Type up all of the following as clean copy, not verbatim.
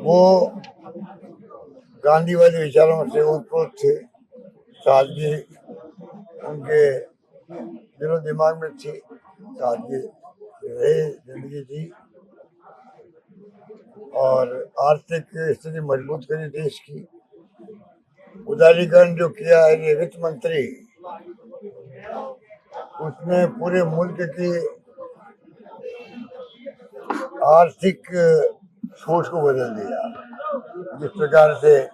वो गांधीवादी विचारों से ओतप्रोत थे। सादगी उनके दिलो दिमाग में थी, सादगी रही जिंदगी थी और आर्थिक स्थिति मजबूत करी देश की। उदारीकरण जो किया है ये वित्त मंत्री, उसने पूरे मुल्क की आर्थिक सोच को बदल दिया। जिस प्रकार से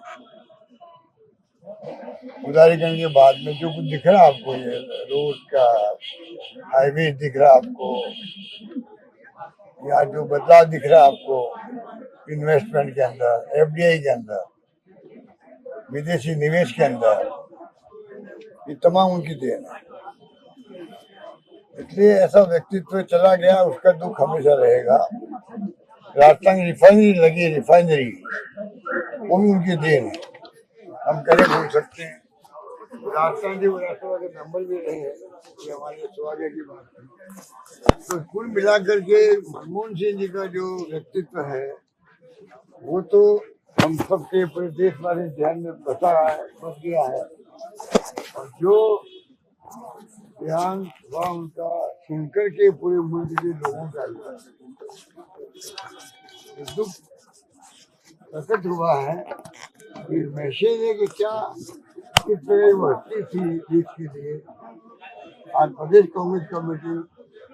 उदारीकरण के बाद में जो कुछ दिख रहा आपको, ये रोड का हाईवे दिख रहा आपको, या जो बदलाव दिख रहा आपको इन्वेस्टमेंट के अंदर, एफडीआई के अंदर, विदेशी निवेश के अंदर, ये तमाम उनकी देन है। इसलिए ऐसा व्यक्तित्व चला गया, उसका दुख हमेशा रहेगा। राजस्थान रिफाइनरी लगी, रिफाइनरी वो भी उनकी देन है, हम कैसे भूल सकते हैं। राजस्थान जी विधानसभा के नंबर भी रहे हैं, ये हमारे सौभाग्य की बात है। तो कुल मिलाकर के मनमोहन सिंह जी का जो व्यक्तित्व है वो तो हम सबके पूरे देशवासी ध्यान में बस गया है। और जो ध्यान हुआ उनका सुनकर के पूरे मुल्क के लोगों का दुख प्रकट हुआ है कि मैसेज है कि क्या किस तरह की हस्ती थी देश के लिए। आज प्रदेश कांग्रेस कमेटी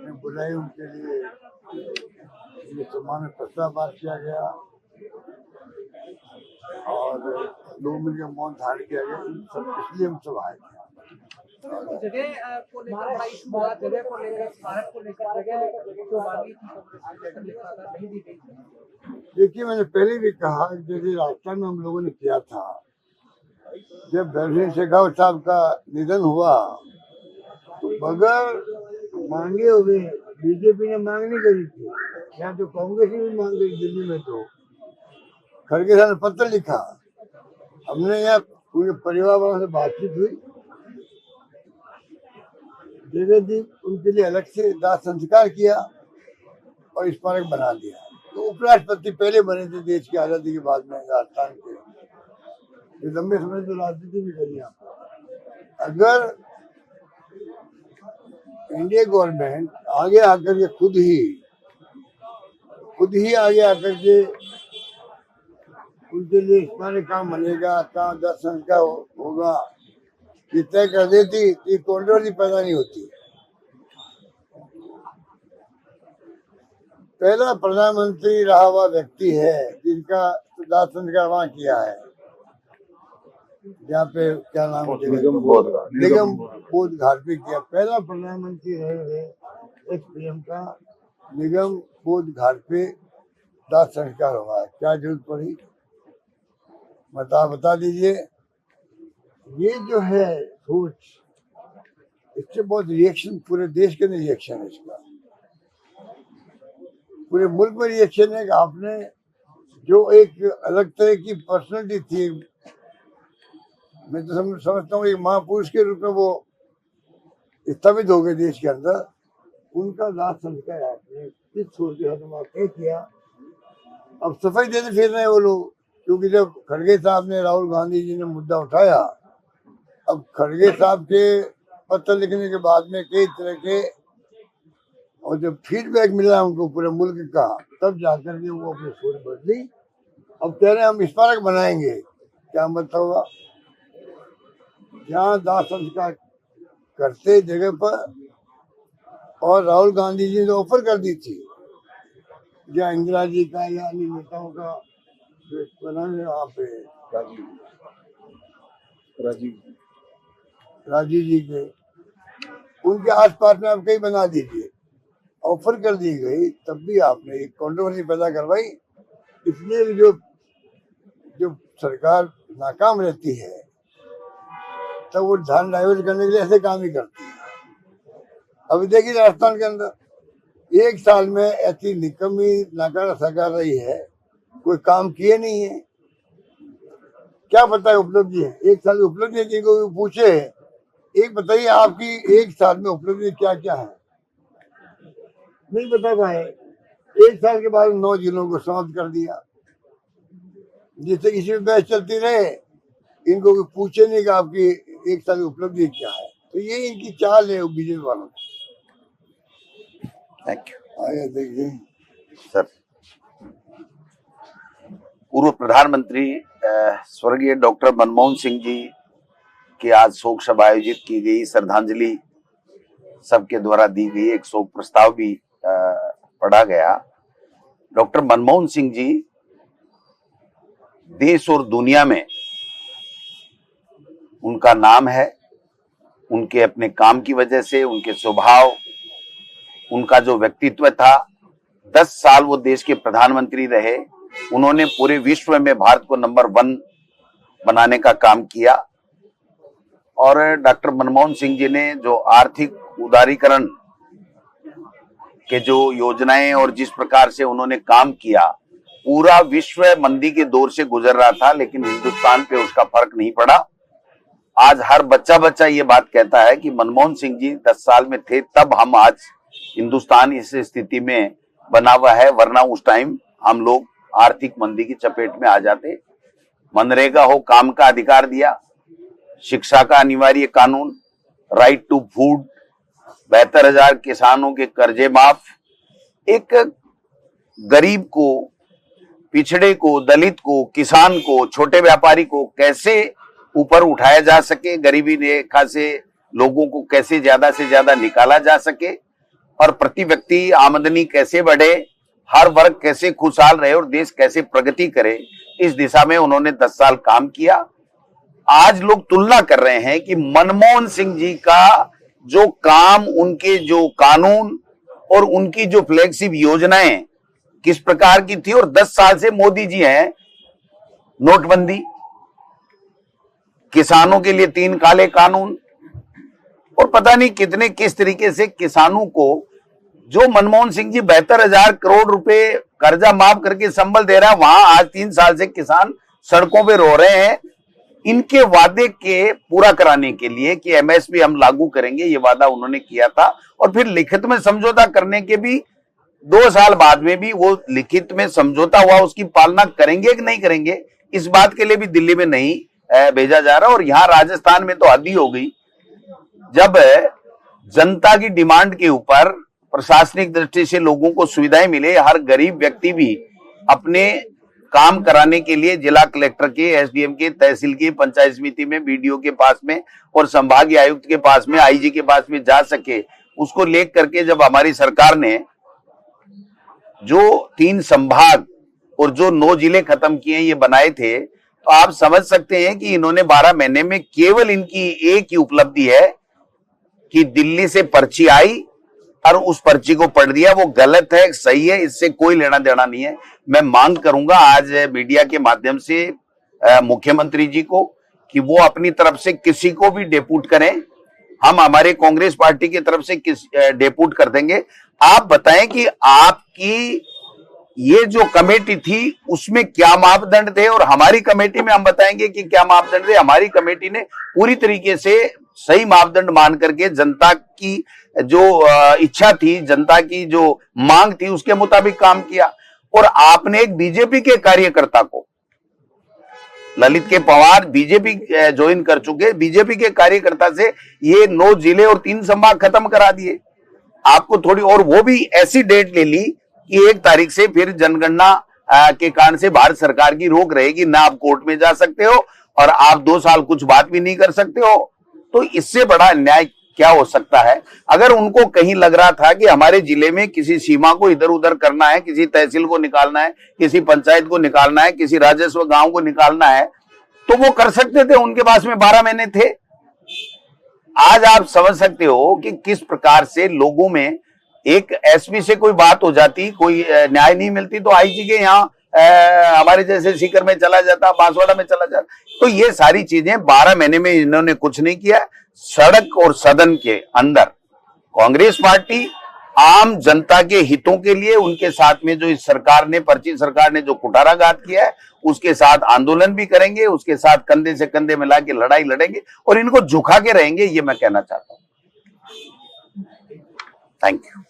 ने बुलाई, उनके लिए ये सम्मान प्रस्ताव पास किया गया और लोग मिलकर मौन धारण किया गया। इसलिए हम सब आए थे। जगह को लेकर बड़ा इशू हुआ, जगह को लेकर, स्मारक को लेकर जगह जो मांगी थी कांग्रेस लिखा था नहीं दी गई। देखिए, मैंने पहले भी कहा, जैसे राजस्थान में हम लोगों ने किया था, जब भैरव शेखावत साहब का निधन हुआ तो बगैर मांगे हुए बीजेपी ने मांग नहीं करी थी, यहाँ तो कांग्रेस ने भी मांग करी। दिल्ली में तो खड़गे साहब ने पत्र लिखा, हमने यहाँ पूरे परिवार वालों से बातचीत हुई, जगह दी, उनके लिए अलग से दाह संस्कार किया और स्मारक बना दिया। तो उपराष्ट्रपति पहले बने थे देश की आजादी के बाद में राजस्थान के। लंबे समय तो राजनीति भी करी आप। अगर इंडिया गवर्नमेंट आगे आकर के खुद ही आगे आकर के उनके लिए स्मारक काम बनेगा, कहाँ दर्शन का होगा, ये तय कर देती, ये कंट्रोवर्सी पैदा नहीं होती। पहला प्रधानमंत्री रहा हुआ व्यक्ति है जिनका दाह संस्कार वहाँ किया है, जहाँ पे क्या नाम, निगम बोध घाट पे किया। पहला प्रधानमंत्री रहे एक्स पीएम का निगम बोध घाट पे दाह संस्कार हुआ है। क्या जरूरत पड़ी बता दीजिए। ये जो है सोच, इससे बहुत रिएक्शन, पूरे देश के रिएक्शन है, इसका पूरे मुल्क में रिएक्शन है कि आपने जो एक अलग तरह की पर्सनैलिटी थी, मैं तो समझता हूँ एक महापुरुष के रूप में वो स्थापित हो गए देश के अंदर, उनका दाह संस्कार आपने किस छोड़ के खत्म आपने किया। अब सफाई देने फिर रहे वो लोग, क्योंकि जब खड़गे साहब ने, राहुल गांधी जी ने मुद्दा उठाया, अब खड़गे साहब के पत्र लिखने के बाद में कई तरह के, और जब फीडबैक मिला उनको पूरे मुल्क का, तब जाकर के वो अपनी सोच बदली। अब कह रहे हैं हम स्मारक बनाएंगे। क्या मतलब हुआ? जहाँ दाह संस्कार करते जगह पर, और राहुल गांधी जी ने ऑफर कर दी थी, जहाँ इंदिरा जी का या अन्य नेताओं का बनाने, वहाँ पे राजीव जी के, उनके आसपास में आप कहीं बना दीजिए। ऑफर कर दी गई, तब भी आपने एक कंट्रोवर्सी पैदा करवाई। इसलिए जो सरकार नाकाम रहती है तब वो ध्यान डाइवर्ट करने के लिए ऐसे काम ही करती है। अभी देखिए राजस्थान के अंदर 1 साल में ऐसी निकम्मी नाकारा सरकार रही है, कोई काम किए नहीं है। क्या पता है उपलब्धि है, 1 साल की उपलब्धि है, कोई पूछे एक बताइए आपकी 1 साल में उपलब्धि क्या क्या है, नहीं बता पाए। 1 साल के बाद 9 जिलों को समाप्त कर दिया। जिससे किसी में बहस चलती रहे, इनको कोई पूछे नहीं कि आपकी एक साल की उपलब्धि क्या है। तो ये इनकी चाल है बीजेपी वालों की। Thank you. आगे देखिए सर, पूर्व प्रधानमंत्री स्वर्गीय डॉक्टर मनमोहन सिंह जी की आज शोक सभा आयोजित की गई, श्रद्धांजलि सबके द्वारा दी गई, एक शोक प्रस्ताव भी पढ़ा गया। डॉक्टर मनमोहन सिंह जी देश और दुनिया में उनका नाम है, उनके अपने काम की वजह से, उनके स्वभाव, उनका जो व्यक्तित्व था। 10 साल वो देश के प्रधानमंत्री रहे, उन्होंने पूरे विश्व में भारत को नंबर 1 बनाने का काम किया। और डॉक्टर मनमोहन सिंह जी ने जो आर्थिक उदारीकरण के जो योजनाएं और जिस प्रकार से उन्होंने काम किया, पूरा विश्व मंदी के दौर से गुजर रहा था, लेकिन हिंदुस्तान पे उसका फर्क नहीं पड़ा। आज हर बच्चा ये बात कहता है कि मनमोहन सिंह जी 10 साल में थे, तब हम आज हिंदुस्तान इस स्थिति में बना हुआ है, वरना उस टाइम हम लोग आर्थिक मंदी की चपेट में आ जाते। मनरेगा हो, काम का अधिकार दिया, शिक्षा का अनिवार्य कानून, राइट टू फूड, 72,000 किसानों के कर्जे माफ, एक गरीब को, पिछड़े को, दलित को, किसान को, छोटे व्यापारी को कैसे ऊपर उठाया जा सके, गरीबी रेखा से लोगों को कैसे ज्यादा से ज्यादा निकाला जा सके, और प्रति व्यक्ति आमदनी कैसे बढ़े, हर वर्ग कैसे खुशहाल रहे और देश कैसे प्रगति करे, इस दिशा में उन्होंने 10 साल काम किया। आज लोग तुलना कर रहे हैं कि मनमोहन सिंह जी का जो काम, उनके जो कानून और उनकी जो फ्लैगशिप योजनाएं किस प्रकार की थी, और 10 साल से मोदी जी हैं। नोटबंदी, किसानों के लिए 3 काले कानून, और पता नहीं कितने किस तरीके से किसानों को, जो मनमोहन सिंह जी 72,000 करोड़ रुपए कर्जा माफ करके संबल दे रहा है, वहां आज 3 साल से किसान सड़कों पे रो रहे हैं। इनके वादे के पूरा कराने के लिए कि एमएसपी हम लागू करेंगे, ये वादा उन्होंने किया था, और फिर लिखित में समझौता करने के भी 2 साल बाद में भी वो लिखित में समझौता हुआ, उसकी पालना करेंगे कि नहीं करेंगे, इस बात के लिए भी दिल्ली में नहीं भेजा जा रहा। और यहाँ राजस्थान में तो हद ही हो गई, जब जनता की डिमांड के ऊपर प्रशासनिक दृष्टि से लोगों को सुविधाएं मिले, हर गरीब व्यक्ति भी अपने काम कराने के लिए जिला कलेक्टर के, एसडीएम के, तहसील के, पंचायत समिति में, बीडीओ के पास में और संभागीय आयुक्त के पास में, आईजी के पास में जा सके, उसको लेकर करके जब हमारी सरकार ने जो 3 संभाग और जो 9 जिले खत्म किए, ये बनाए थे, तो आप समझ सकते हैं कि इन्होंने 12 महीने में केवल इनकी एक ही उपलब्धि है कि दिल्ली से पर्ची आई और उस पर्ची को पढ़ दिया। वो गलत है, सही है, इससे कोई लेना देना नहीं है। मैं मांग करूंगा आज मीडिया के माध्यम से मुख्यमंत्री जी को कि वो अपनी तरफ से किसी को भी डेपुट करें, हम हमारे कांग्रेस पार्टी की तरफ से डेपुट कर देंगे। आप बताएं कि आपकी ये जो कमेटी थी उसमें क्या मापदंड थे, और हमारी कमेटी में हम बताएंगे कि क्या मापदंड थे। हमारी कमेटी ने पूरी तरीके से सही मापदंड मान करके जनता की जो इच्छा थी, जनता की जो मांग थी, उसके मुताबिक काम किया। और आपने एक बीजेपी के कार्यकर्ता को, ललित के पवार बीजेपी ज्वाइन कर चुके, बीजेपी के कार्यकर्ता से ये 9 जिले और 3 संभाग खत्म करा दिए। आपको थोड़ी, और वो भी ऐसी डेट ले ली कि 1 तारीख से फिर जनगणना के कारण से भारत सरकार की रोक रहेगी, ना आप कोर्ट में जा सकते हो और आप 2 साल कुछ बात भी नहीं कर सकते हो। तो इससे बड़ा अन्याय क्या हो सकता है? अगर उनको कहीं लग रहा था कि हमारे जिले में किसी सीमा को इधर उधर करना है, किसी तहसील को निकालना है, किसी पंचायत को निकालना है, किसी राजस्व गांव को निकालना है, तो वो कर सकते थे, उनके पास में 12 महीने थे। आज आप समझ सकते हो कि किस प्रकार से लोगों में, एक एसपी से कोई बात हो जाती, कोई न्याय नहीं मिलती, तो आईजी के यहाँ हमारे जैसे सीकर में चला जाता, बांसवाड़ा में चला जाता। तो ये सारी चीजें 12 महीने में इन्होंने कुछ नहीं किया। सड़क और सदन के अंदर कांग्रेस पार्टी आम जनता के हितों के लिए, उनके साथ में जो इस सरकार ने, पर्ची सरकार ने जो कुठाराघात किया है, उसके साथ आंदोलन भी करेंगे, उसके साथ कंधे से कंधे मिला के लड़ाई लड़ेंगे और इनको झुका के रहेंगे, ये मैं कहना चाहता हूं। Thank you.